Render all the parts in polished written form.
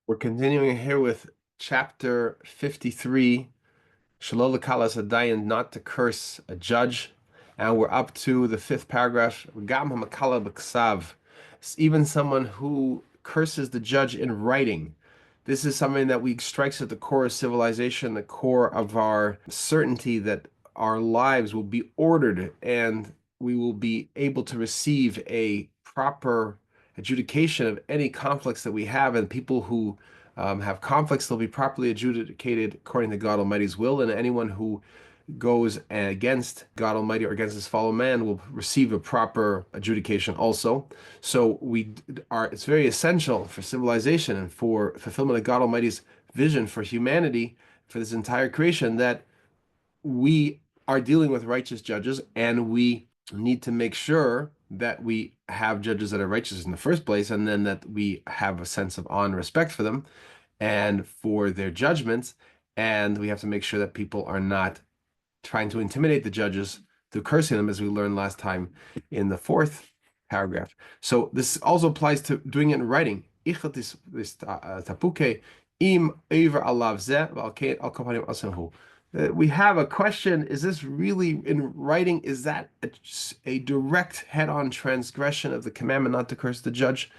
We're continuing here with chapter 53, Shalol Kalas Adayan, not to curse a judge. And we're up to the fifth paragraph, Gam HaMakala B'Ksav. Even someone who curses the judge in writing. This is something that we strikes at the core of civilization, the core of our certainty that our lives will be ordered and we will be able to receive a proper adjudication of any conflicts that we have, and people who have conflicts, they'll be properly adjudicated according to God Almighty's will, and anyone who goes against God Almighty or against his fellow man will receive a proper adjudication also. So it's very essential for civilization and for fulfillment of God Almighty's vision for humanity, for this entire creation, that we are dealing with righteous judges, and we need to make sure that we have judges that are righteous in the first place, and then that we have a sense of awe and respect for them and for their judgments. And we have to make sure that people are not trying to intimidate the judges through cursing them, as we learned last time in the fourth paragraph. So this also applies to doing it in writing. Tapuke im over alav zeh al kapanim asenhu. We have a question. Is this really in writing? Is that a direct head-on transgression of the commandment not to curse the judge?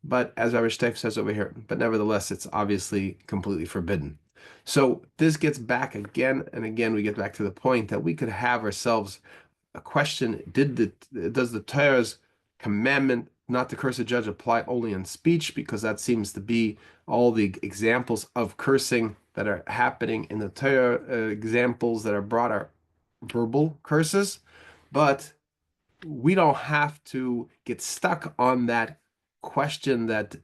But as R Steif says over here, but nevertheless, it's obviously completely forbidden. So this gets back again and again, we get back to the point that we could have ourselves a question: does the Torah's commandment not to curse a judge apply only in speech? Because that seems to be all the examples of cursing that are happening in the Torah. Examples that are brought are verbal curses, but we don't have to get stuck on that question, that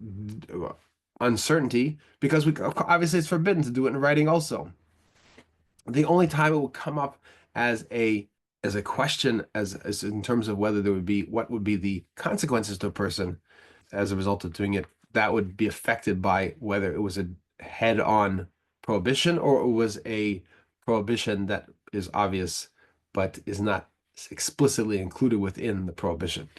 uncertainty, because obviously it's forbidden to do it in writing also. The only time it will come up as a question, as in terms of whether there would be, what would be the consequences to a person as a result of doing it, that would be affected by whether it was a head-on prohibition or it was a prohibition that is obvious but is not explicitly included within the prohibition.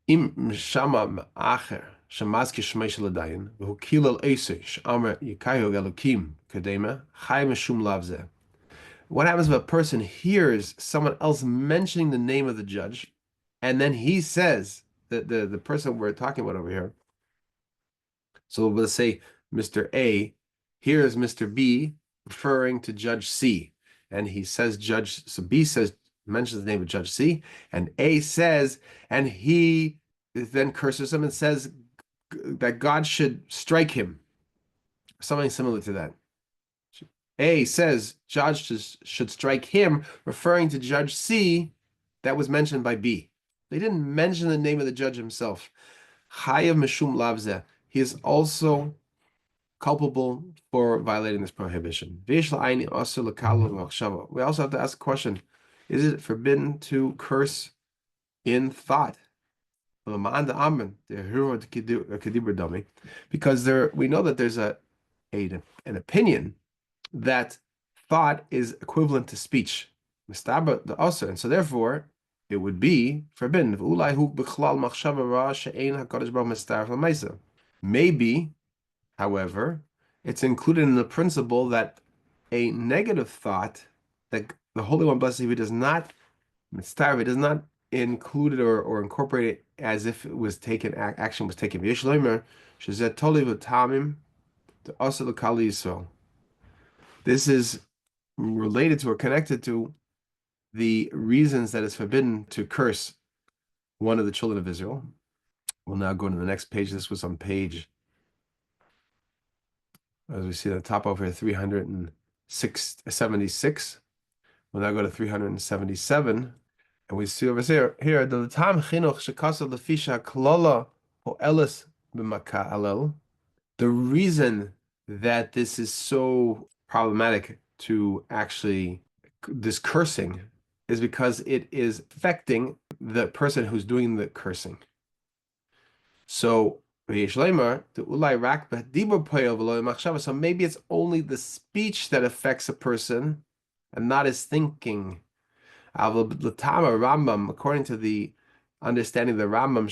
Im shama acher shemazki shmei shel adayin v'hu kilel esei she'amer yikayu elokim kadema chay mishum lav zeh. What happens if a person hears someone else mentioning the name of the judge, and then he says, the person we're talking about over here, so let's say Mr. A hears Mr. B referring to Judge C, and he says so B mentions the name of Judge C, and A says, and he then curses him and says that God should strike him, something similar to that. A says Judge should strike him, referring to Judge C that was mentioned by B. They didn't mention the name of the judge himself. Chayav mishum lav zeh. He is also culpable for violating this prohibition. We also have to ask a question: is it forbidden to curse in thought? Because we know that there's an opinion that thought is equivalent to speech. And so therefore, it would be forbidden. Maybe, however, it's included in the principle that a negative thought that the Holy One, blessed be, does not include it or incorporate it as if it was taken, action was taken. This is related to or connected to the reasons that it's forbidden to curse one of the children of Israel. We'll now go to the next page. This was on page, as we see at the top over here, 376. We'll now go to 377. And we see over here, the tam chinuch shekasa lefisha klola po'elis b'maka alel. The reason that this is so problematic to actually this cursing is because it is affecting the person who's doing the cursing. So so maybe it's only the speech that affects a person and not his thinking. Rambam, according to the understanding of the Rambam,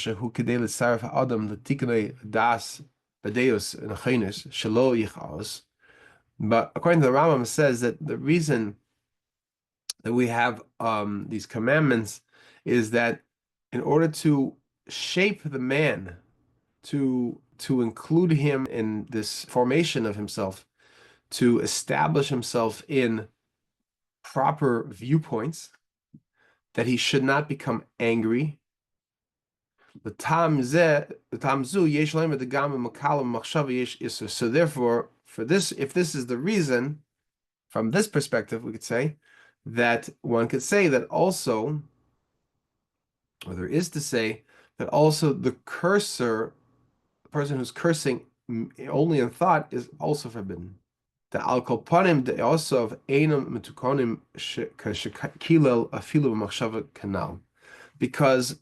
Badeus and Achainis, Shelo Yichaos. But according to the Rambam, it says that the reason that we have these commandments is that in order to shape the man, to include him in this formation of himself, to establish himself in proper viewpoints, that he should not become angry. So therefore, for this, if this is the reason, from this perspective, we could say that one could say that also, or there is to say that also the cursor, the person who's cursing only in thought, is also forbidden. The alkolpanim de also of einam metukonim kilel afilu machshava kanal, because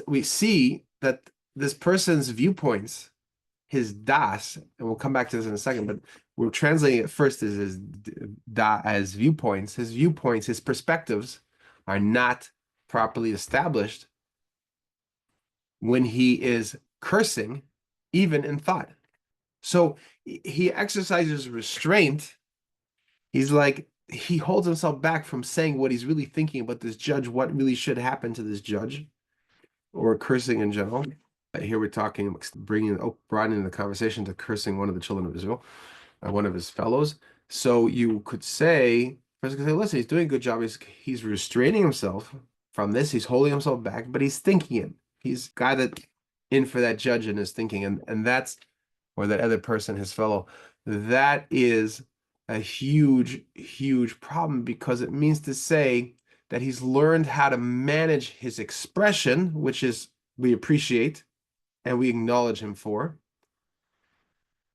we see that this person's viewpoints, his das, and we'll come back to this in a second, but we're translating it first as his da as viewpoints. His viewpoints, his perspectives, are not properly established when he is cursing, even in thought. So he exercises restraint. He's like, he holds himself back from saying what he's really thinking about this judge, what really should happen to this judge, or cursing in general. Here we're talking, broadening the conversation to cursing one of the children of Israel, one of his fellows. So you could say, person could say, listen, he's doing a good job. He's restraining himself from this. He's holding himself back, but he's thinking it. He's got it in for that judge in his thinking, and that's, or that other person, his fellow, that is a huge, huge problem, because it means to say that he's learned how to manage his expression, which is, we appreciate and we acknowledge him for.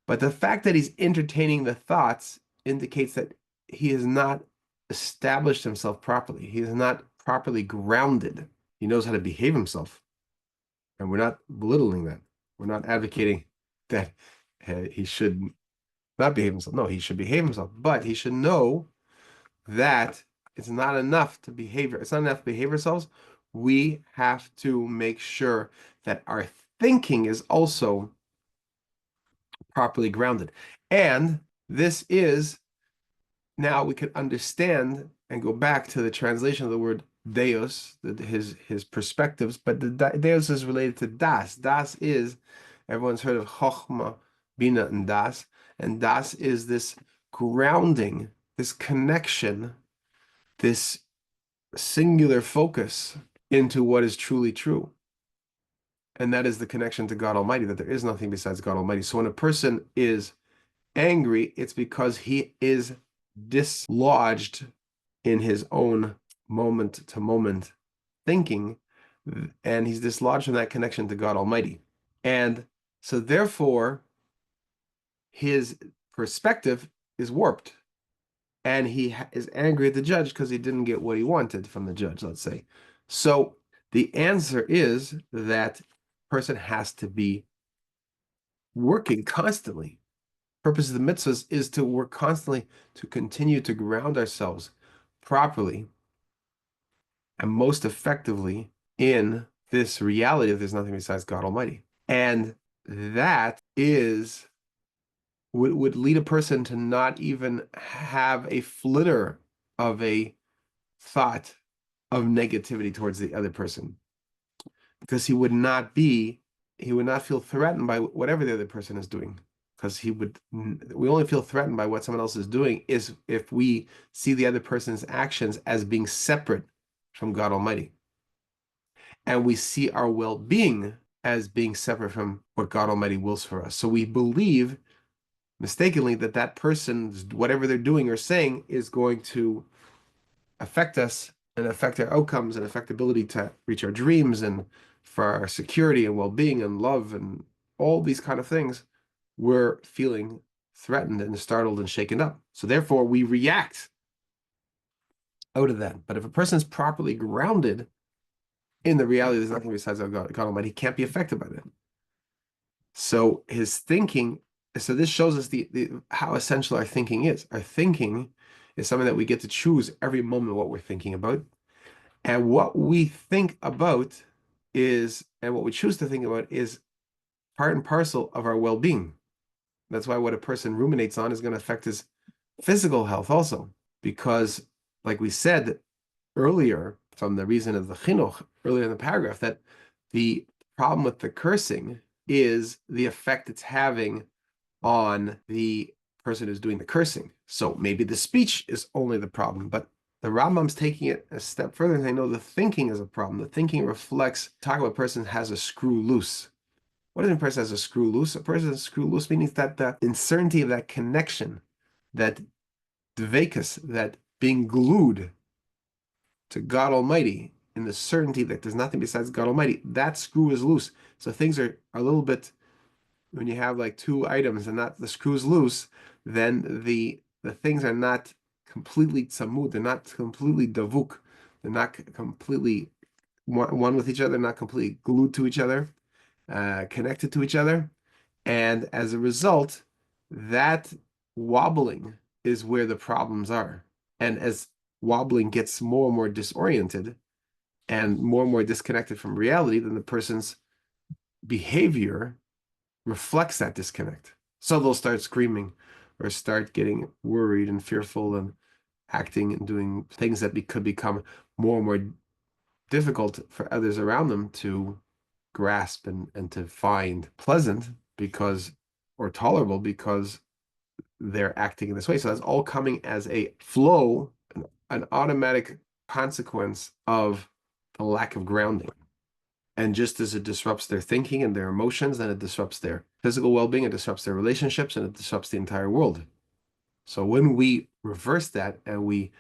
But the fact that he's entertaining the thoughts indicates that he has not established himself properly. He is not properly grounded. He knows how to behave himself. And we're not belittling that. We're not advocating that he should not behave himself. No, he should behave himself. But he should know that it's not enough to behave. It's not enough to behave ourselves. We have to make sure that our thinking is also properly grounded. And this is, now we can understand and go back to the translation of the word Deus, his perspectives, but the Deus is related to Das. Das is, everyone's heard of Chochmah, Bina, and Das is this grounding, this connection, this singular focus into what is truly true. And that is the connection to God Almighty, that there is nothing besides God Almighty. So when a person is angry, it's because he is dislodged in his own moment-to-moment thinking, and he's dislodged from that connection to God Almighty. And so therefore, his perspective is warped, and he is angry at the judge because he didn't get what he wanted from the judge, let's say. So the answer is that person has to be working constantly. Purpose of the mitzvahs is to work constantly to continue to ground ourselves properly and most effectively in this reality that there's nothing besides God Almighty. And that is would lead a person to not even have a flitter of a thought of negativity towards the other person, because he would not feel threatened by whatever the other person is doing, because we only feel threatened by what someone else is doing is if we see the other person's actions as being separate from God Almighty, and we see our well-being as being separate from what God Almighty wills for us. So we believe mistakenly that person, whatever they're doing or saying, is going to affect us and affect our outcomes and affect the ability to reach our dreams and for our security and well-being and love and all these kind of things. We're feeling threatened and startled and shaken up. So therefore, we react out of that. But if a person is properly grounded in the reality there's nothing besides God Almighty, he can't be affected by that. So his thinking, so this shows us how essential our thinking is. Our thinking is something that we get to choose every moment what we're thinking about. And what we think about and what we choose to think about is part and parcel of our well-being. That's why what a person ruminates on is going to affect his physical health also, because like we said earlier, from the reason of the chinuch earlier in the paragraph, that the problem with the cursing is the effect it's having on the person who's doing the cursing. So maybe the speech is only the problem, but the Rambam's taking it a step further and saying, no, the thinking is a problem. The thinking reflects, talk about a person has a screw loose. What does a person has a screw loose? A person has a screw loose means that the uncertainty of that connection, that dvekus, that being glued to God Almighty, in the certainty that there's nothing besides God Almighty, that screw is loose. So things are a little bit, when you have like two items and not the screw's loose, then the things are not completely tzamud, they're not completely davuk, they're not completely one with each other, not completely glued to each other, connected to each other. And as a result, that wobbling is where the problems are. And as wobbling gets more and more disoriented and more disconnected from reality, then the person's behavior reflects that disconnect. So they'll start screaming or start getting worried and fearful and acting and doing things that could become more and more difficult for others around them to grasp and to find pleasant because, or tolerable because they're acting in this way. So that's all coming as a flow, an automatic consequence of the lack of grounding. And just as it disrupts their thinking and their emotions, then it disrupts their physical well-being, it disrupts their relationships, and it disrupts the entire world. So when we reverse that and we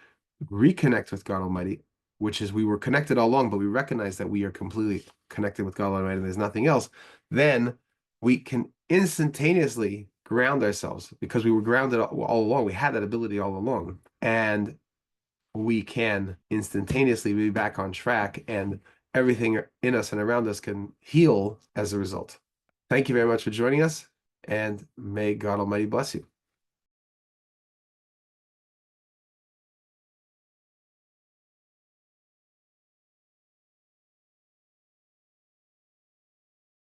reconnect with God Almighty, which is we were connected all along, but we recognize that we are completely connected with God Almighty and there's nothing else, then we can instantaneously ground ourselves because we were grounded all along. We had that ability all along. And we can instantaneously be back on track and everything in us and around us can heal as a result. Thank you very much for joining us, and may God Almighty bless you.